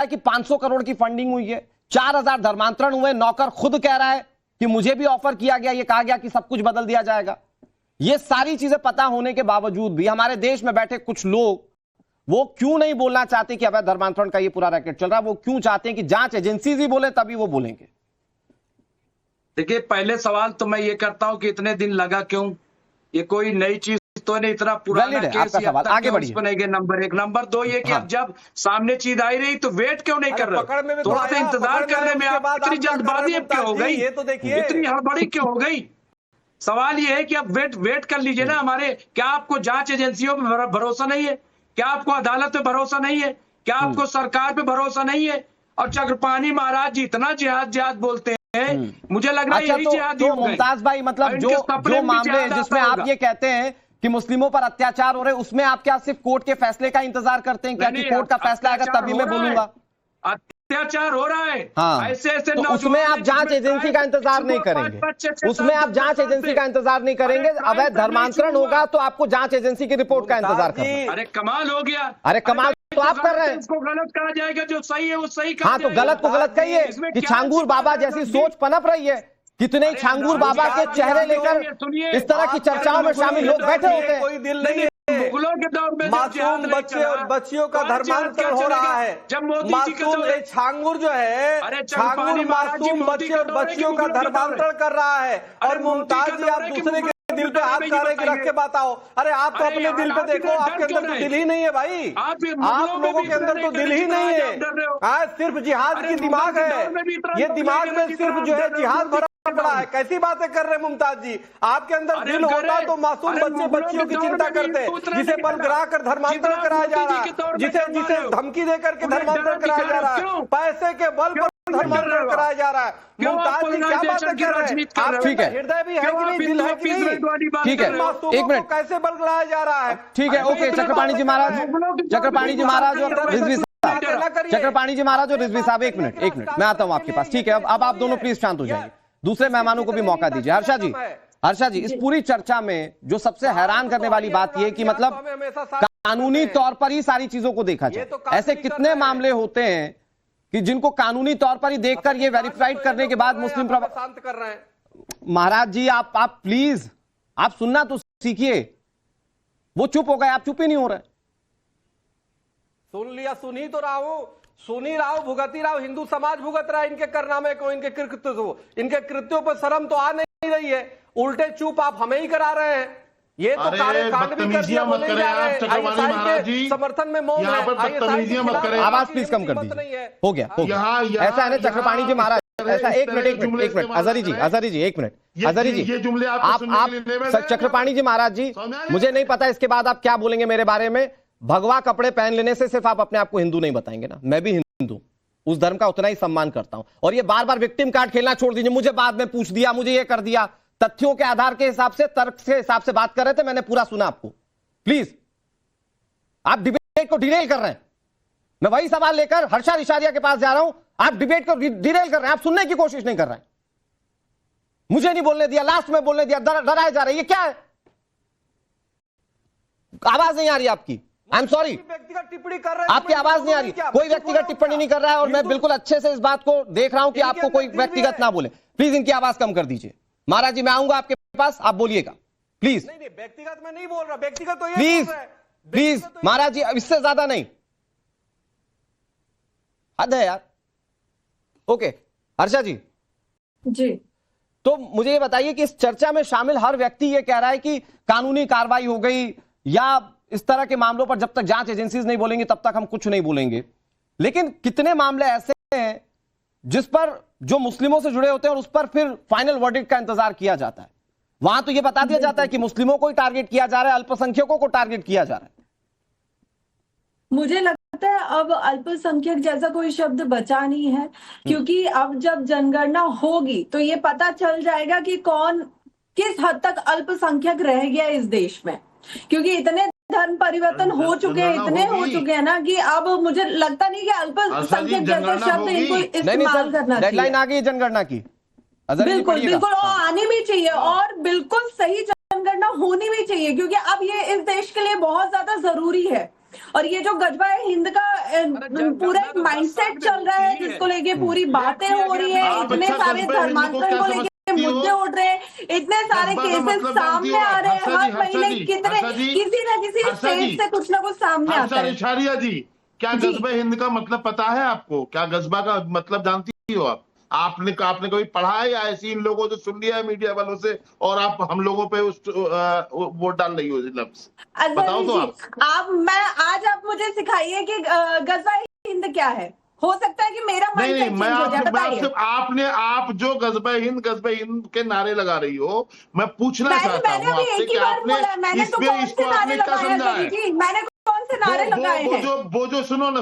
है कि 500 करोड़ की फंडिंग हुई है, 4000 धर्मांतरण हुए, नौकर खुद कह रहा है कि मुझे भी ऑफर किया गया, ये कहा गया कि सब कुछ बदल दिया जाएगा। ये सारी चीजें पता होने के बावजूद भी हमारे देश में बैठे कुछ लोग वो क्यों नहीं बोलना चाहते कि अवैध धर्मांतरण का ये पूरा रैकेट चल रहा है? वो क्यों चाहते हैं कि जांच एजेंसी ही बोले तभी वो बोलेंगे? देखिए, पहले सवाल तो मैं ये करता हूं कि इतने दिन लगा क्यों? ये कोई नई चीज तो नहीं, इतना पुराना केस आगे बढ़िए। बनेगा। नंबर 1। नंबर 2 ये कि अब जब सामने चीज आई रही तो वेट क्यों नहीं कर रहे? थोड़ा सा इंतजार करने में आप इतनी जल्दबाजी क्यों हो गई? ये तो देखिए, इतनी हड़बड़ी क्यों हो गई? सवाल ये है कि अब वेट कर लीजिए ना। हमारे क्या आपको जांच एजेंसियों पर भरोसा नहीं है? क्या आपको अदालत पे भरोसा नहीं है? क्या आपको सरकार पे भरोसा नहीं है? और चक्रपाणी महाराज जी इतना जिहाद बोलते हैं, मुझे लग रहा है यही जिहाद ही हो गए। मुमताज भाई, मतलब जो मामले जिसमें आप ये कहते हैं कि मुस्लिमों पर अत्याचार हो रहे, उसमें आप क्या सिर्फ कोर्ट के फैसले का इंतजार करते हैं क्या कि कोर्ट का फैसला आएगा तभी मैं बोलूंगा? अत्याचार हो रहा है। हाँ, ऐसे तो उसमें आप जांच एजेंसी का इंतजार नहीं करेंगे? उसमें आप जांच एजेंसी का इंतजार नहीं करेंगे? अवैध धर्मांतरण होगा तो आपको जांच एजेंसी की रिपोर्ट का इंतजार करना है। अरे कमाल हो गया। अरे कमाल तो आप कर रहे हैं। इसको गलत कहा जाएगा, जो सही है वो सही कहा हाँ, तो गलत को गलत कहिए कि छांगूर बाबा जैसी सोच पनप रही है। कितने छांगूर बाबा के चेहरे लेकर इस तरह की चर्चाओं में शामिल लोग बैठे होते हैं। कोई दिल नहीं है। मुगलों के दौर में मासूम बच्चे और बच्चियों का धर्मांतरण हो रहा है। जब मोदी जी के मासूम छांगूर जो है, छांगूर मासूम बच्चे और बच्चियों का धर्मांतरण कर रहा है। और मुमताज जी, आप दूसरे के दिल पे हाथ खा रहे कि रख के बात आओ। अरे आप तो अपने दिल पे देखो, आपके अंदर तो दिल ही नहीं है भाई। आप लोगों के अंदर तो दिल ही नहीं है। सिर्फ जिहाद की दिमाग है। ये दिमाग में सिर्फ जो है जिहाद भरा पड़ा है। कैसी बातें कर रहे हैं मुमताज जी? आपके अंदर दिल होता तो मासूम बच्चे बच्चियों की चिंता करते, जिसे बल गिरा कर धर्मांतरण कराया जा रहा है, जिसे धमकी देकर के धर्मांतरण कराया जा रहा है, पैसे के बल पर धर्मांतरण कराया जा रहा है। मुमताज जी क्या बातें कर रहे हैं? आप ठीक है, हृदय भी है कि नहीं, दिल है कि नहीं? ठीक है, एक मिनट, कैसे बल गिराया जा रहा है? ठीक है, ओके। चक्रपाणी जी महाराज और रिजवी साहब, चक्रपाणी जी महाराज और रिजवी साहब, एक मिनट मैं आता हूं आपके पास। ठीक है, अब आप दोनों प्लीज शांत हो जाइए, दूसरे मेहमानों को भी मौका दीजिए। हर्षा जी, इस पूरी चर्चा में जो सबसे हैरान करने वाली बात यह कि मतलब कानूनी तौर पर ही सारी चीजों को देखा जाए। ऐसे कितने मामले होते हैं कि जिनको कानूनी तौर पर ही देखकर ये वेरीफाइड करने के बाद मुस्लिम शांत कर रहे हैं। महाराज जी, आप प्लीज, आप सुनना तो सीखिए। वो चुप हो गए, आप चुप ही नहीं हो रहे। सुन लिया, सुन ही तो रहा हूं, सुन ही रहा हूं, भुगती रहा हूं। हिंदू समाज भुगत रहा है इनके कारनामे को, इनके कृत्यों को। इनके कृत्यों पर शर्म तो आ नहीं रही है, उल्टे चुप आप हमें ही करा रहे हैं। ये तो कांड भी कर दिया, बोले जा रहे हैं समर्थन में मौन है। आवाज प्लीज कम कर दीजिए। हो गया। ऐसा है ना चक्रपाणी जी महाराज, ऐसा एक मिनट अजहरी जी, एक मिनट अजहरी जी, आप चक्रपाणी जी महाराज जी, मुझे नहीं पता इसके बाद आप क्या बोलेंगे मेरे बारे में। भगवा कपड़े पहन लेने से सिर्फ आप अपने आप को हिंदू नहीं बताएंगे ना। मैं भी हिंदू, उस धर्म का उतना ही सम्मान करता हूं। और ये बार बार विक्टिम कार्ड खेलना छोड़ दीजिए। मुझे बाद में पूछ दिया, मुझे ये कर दिया। तथ्यों के आधार के हिसाब से, तर्क के हिसाब से बात कर रहे थे, मैंने पूरा सुना आपको। प्लीज, आप डिबेट को डिरेल कर रहे हैं। मैं वही सवाल लेकर हर्षा रिशारिया के पास जा रहा हूं, आप डिबेट को डिरेल कर रहे हैं, आप सुनने की कोशिश नहीं कर रहे हैं। मुझे नहीं बोलने दिया, लास्ट में बोलने दिया, डराए जा रहे हैं। ये क्या है? आवाज नहीं आ रही आपकी। आई एम सॉरी, व्यक्तिगत टिप्पणी कर रहे हैं, आपकी आवाज नहीं आ रही। कोई व्यक्तिगत टिप्पणी नहीं कर रहा है और मैं बिल्कुल अच्छे से इस बात को देख रहा हूं कि आपको कोई व्यक्तिगत ना बोले। प्लीज इनकी आवाज कम कर दीजिए। महाराज जी, मैं आऊंगा आपके पास, आप बोलिएगा प्लीज। नहीं, व्यक्तिगत में नहीं बोल रहा, व्यक्तिगत तो प्लीज महाराज जी, इससे ज्यादा नहीं, हद है यार। ओके हर्षा जी तो मुझे ये बताइए कि इस चर्चा में शामिल हर व्यक्ति ये कह रहा है कि कानूनी कार्रवाई हो गई, या इस तरह के मामलों पर जब तक जांच एजेंसीज नहीं बोलेंगे तब तक हम कुछ नहीं बोलेंगे। लेकिन कितने मामले ऐसे हैं जिस पर जो मुस्लिमों से जुड़े होते हैं और उस पर फिर फाइनल वर्डिक्ट का इंतजार किया जाता है। वहां तो यह बता दिया जाता है कि मुस्लिमों को ही टारगेट किया जा रहा है, अल्पसंख्यकों को टारगेट किया जा रहा है। मुझे लगता है अब अल्पसंख्यक जैसा कोई शब्द बचा नहीं है, क्योंकि अब जब जनगणना होगी तो ये पता चल जाएगा कि कौन किस हद तक अल्पसंख्यक रह गया इस देश में। क्योंकि इतने धर्म परिवर्तन हो चुके हैं, इतने हो चुके हैं ना कि अब मुझे लगता नहीं कि अल्पसंख्यक जैसा शब्द इनको इस्तेमाल करना चाहिए। डेडलाइन आ गई जनगणना की, बिल्कुल और आनी भी चाहिए, और बिल्कुल सही जनगणना होनी भी चाहिए, क्योंकि अब ये इस देश के लिए बहुत ज्यादा जरूरी है। और ये जो गजबा हिंद का पूरा एक माइंडसेट चल रहा है, जिसको लेके पूरी बातें हो रही है, इतने सारे धर्मांतरण को लेके मुद्दे उठ रहे हैं, इतने सारे केसेस सामने आ रहे हैं, हर महीने कितने किसी न किसी स्टेट से कुछ ना कुछ सामने आता है। इशारिया जी, क्या गजबा हिंद का मतलब पता है आपको? क्या गजबा का मतलब जानती हो आप? आपने कभी पढ़ा है या ऐसी इन लोगों से सुन लिया है मीडिया वालों से और आप हम लोगों पे उस वोट डाल रही हो लफ्ज? बताओ तो आज आप मुझे सिखाइए कि गजबा हिंद क्या है। हो सकता है कि मेरा नहीं, मैं आपसे आप जो गजबा हिंद के नारे लगा रही हो, मैं पूछना चाहता हूँ आपसे कि आपने इसको आपने क्या समझा है? मैंने कौन से नारे लगाए हैं? वो जो सुनो ना,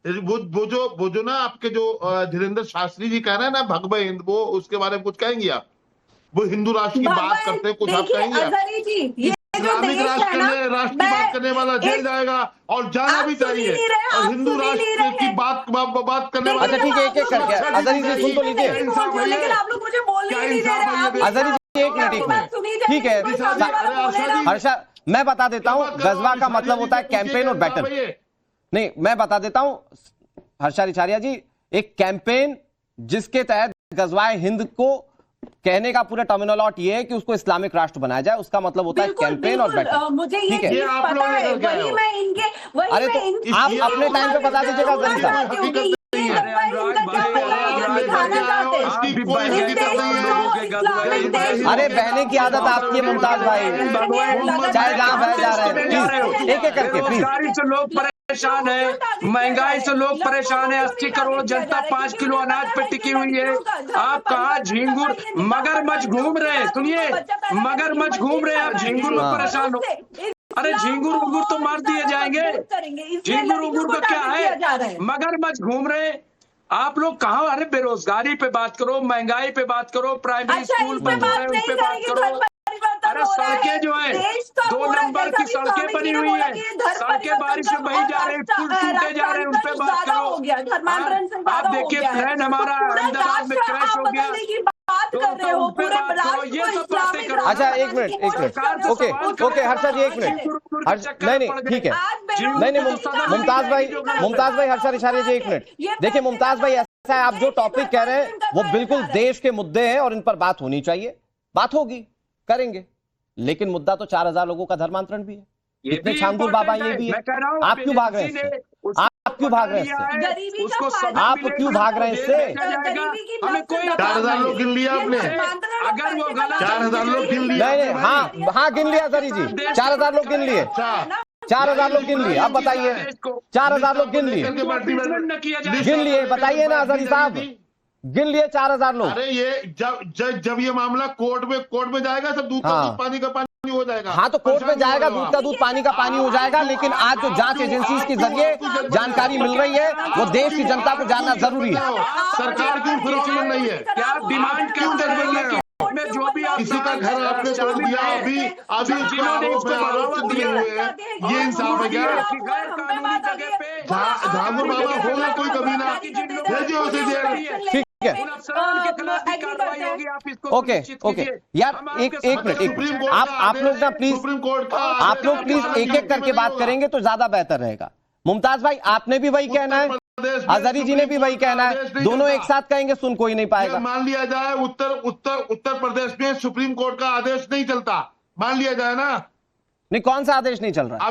वो जो ना आपके जो धीरेन्द्र शास्त्री जी कह रहे हैं ना भगवा हिंद, वो उसके बारे में कुछ कहेंगे आप? वो हिंदू राष्ट्र की बात करते हैं, कुछ आप कहेंगे आप? इस्लामिक राष्ट्र की बात करने वाला जेल जाएगा और जाना भी चाहिए, और हिंदू राष्ट्र की बात करने वाला। अच्छा ठीक है, एक एक करके अजहरी जी सुन तो लीजिए। लेकिन आप लोग मुझे बोलने ही नहीं दे रहे। अजहरी जी एक मिनट, ठीक है हर्षा, मैं बता देता हूँ गजबा का मतलब होता है कैंपेन और बैटल। नहीं, मैं बता देता हूं हर्षा रिछारिया जी, एक कैंपेन जिसके तहत गजवाए हिंद को कहने का पूरा टर्मिनोलॉजी ये है कि उसको इस्लामिक राष्ट्र बनाया जाए, उसका मतलब होता है कैंपेन और बैटल। मुझे ये पता है, वही मैं इनके अरे तो आप अपने टाइम पे बता दीजिएगा अजहरी साहब। अरे बहने की आदत आपकी है मुमताज भाई, चाहे जहां बह जा रहे हैं, एक एक करके प्लीज। लोग परेशान है, महंगाई से लोग परेशान है, 80 करोड़ जनता 5 किलो अनाज पे टिकी हुई है। आप कहा झींगुर मगरमच्छ घूम रहे हैं, सुनिए मगरमच्छ घूम रहे हैं, आप झींगुर में परेशान हो। अरे झींगुर उंगुर तो मार दिए जाएंगे, झींगुर उंगुर का क्या है, मगरमच्छ घूम रहे हैं। आप लोग कहाँ? अरे बेरोजगारी पे बात करो, महंगाई पे बात करो, प्राइमरी स्कूल बन रहे हैं उन पे बात करो। अरे सड़कें जो है 2 नंबर की सड़कें बनी हुई है, सड़कें बारिश में बही जा रही है, पुल टूटे जा रहे हैं, उन पे बात करो। आप देखिए प्लेन हमारा अहमदाबाद में क्रैश हो गया, बात कर रहे हो पूरे ये सब बातें करो। अच्छा एक मिनट, ओके हर्षा जी एक मिनट, नहीं ठीक है, नहीं मुमताज भाई हर्षा रिछारिया जी एक मिनट। देखिए मुमताज भाई, ऐसा है आप जो टॉपिक कह रहे हैं वो बिल्कुल देश के मुद्दे हैं और इन पर बात होनी चाहिए, बात होगी, करेंगे, लेकिन मुद्दा तो 4000 लोगों का धर्मांतरण भी है, इतने छांगुर बाबा ये भी है। आप क्यों भाग रहे हैं? आप क्यों भाग रहे हैं इससे? आप क्यों भाग रहे हैं इससे? 4000 लोग गिन लिया आपने? अगर वो गलत 4000 लोग गिन लिया? नहीं, हाँ गिन लिया अजहरी जी, 4000 लोग गिन लिए, 4000 लोग गिन लिए। अब बताइए 4000 लोग गिन लिए, बताइए ना अजहरी साहब, गिन लिए 4000 लोग। अरे ये जब ये मामला कोर्ट में जाएगा सब दूध का दूध पानी का पानी हो जाएगा। हाँ तो कोर्ट में जाएगा, दूध का दूध पानी का पानी हो जाएगा, लेकिन आज जो जांच एजेंसी के जरिए जानकारी मिल रही है वो देश की जनता को जानना जरूरी है। सरकार क्यों सुरक्षित नहीं है? क्या डिमांड क्यों कर रही है? जो भी किसी का घर आपने तोड़ दिया, अभी आरोप दिए हुए हैं, ये इंसाफ है क्या? झांगुर बाबा होगा कोई कभी ना, भेजिए उसे जेल। ठीक है, ओके यार एक मिनट, आप लोग ना प्लीज, सुप्रीम कोर्ट का आप लोग प्लीज एक एक करके बात करेंगे तो ज्यादा बेहतर रहेगा। मुमताज भाई आपने भी वही कहना है, अजहरी जी ने भी वही कहना है, दोनों एक साथ कहेंगे सुन कोई नहीं पाएगा। मान लिया जाए उत्तर प्रदेश में सुप्रीम कोर्ट का आदेश नहीं चलता, मान लिया जाए ना। नहीं, कौन सा आदेश नहीं चल रहा?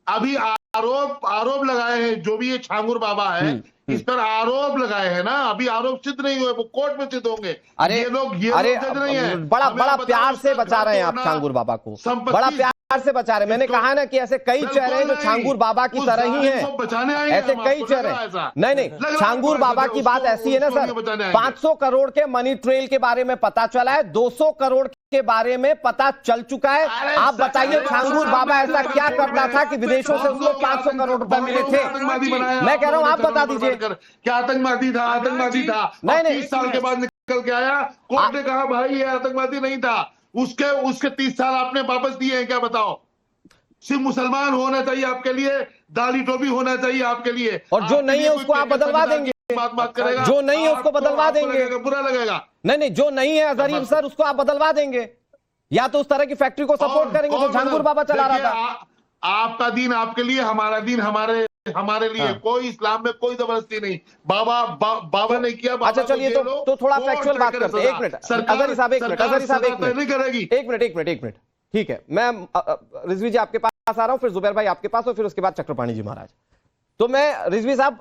अभी आरोप लगाए हैं, जो भी ये छांगुर बाबा है इस पर आरोप लगाए हैं ना, अभी आरोप सिद्ध नहीं हुए, वो कोर्ट में सिद्ध होंगे। अरे ये लोग नहीं है, बड़ा प्यार से बचा रहे हैं आप छांगुर बाबा को, बड़ा प्यार से बचा रहे। मैंने कहा ना कि ऐसे कई चेहरे हैं जो छांगुर बाबा की तरह ही हैं, ऐसे कई चेहरे। नहीं, छांगुर बाबा की बात ऐसी है ना सर, 500 करोड़ के मनी ट्रेल के बारे में पता चला है, 200 करोड़ के बारे में पता चल चुका है। आप बताइए छांगुर बाबा ऐसा क्या करता था कि विदेशों से उसको 500 करोड़ रुपए मिले थे? मैं कह रहा हूं आप बता दीजिए। क्या आतंकवादी था? नहीं 30 साल के बाद निकल के आया, कोर्ट ने कहा भाई ये आतंकवादी नहीं था, उसके 30 साल आपने वापस दिए हैं क्या? बताओ। सिर्फ मुसलमान होना चाहिए आपके लिए, दाढ़ी टोपी होना चाहिए आपके लिए, और जो नहीं है उसको आप बदलवा देंगे, बात करेगा, जो नहीं है उसको बदलवा देंगे, बुरा लगेगा। नहीं, जो नहीं है अजहरी सर उसको आप बदलवा देंगे, या तो उस तरह की फैक्ट्री को सपोर्ट करेंगे जो छांगुर बाबा चला रहा था। आपका दीन आपके लिए, हमारा दीन हमारे लिए। कोई इस्लाम में कोई जबरदस्ती नहीं। बाबा ने किया। अच्छा चलिए, तो थोड़ा फैक्चुअल बात करते हैं। एक मिनट अजहरी साहब, एक मिनट अजहरी साहब, एक मिनट ठीक है। मैं रिजवी जी आपके पास आ रहा हूं, फिर जुबैर भाई आपके पास, और फिर उसके बाद चक्रपाणी जी महाराज। तो मैं रिजवी साहब,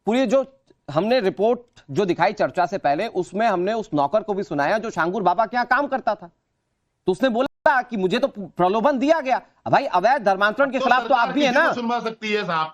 पूरी जो हमने रिपोर्ट जो दिखाई चर्चा से पहले, उसमें हमने उस नौकर को भी सुनाया जो शांगुर बाबा के यहां काम करता था। तो उसने बोला कि मुझे तो प्रलोभन दिया गया। भाई अवैध धर्मांतरण के खिलाफ तो आप भी है ना। सुनवा सकती है साहब।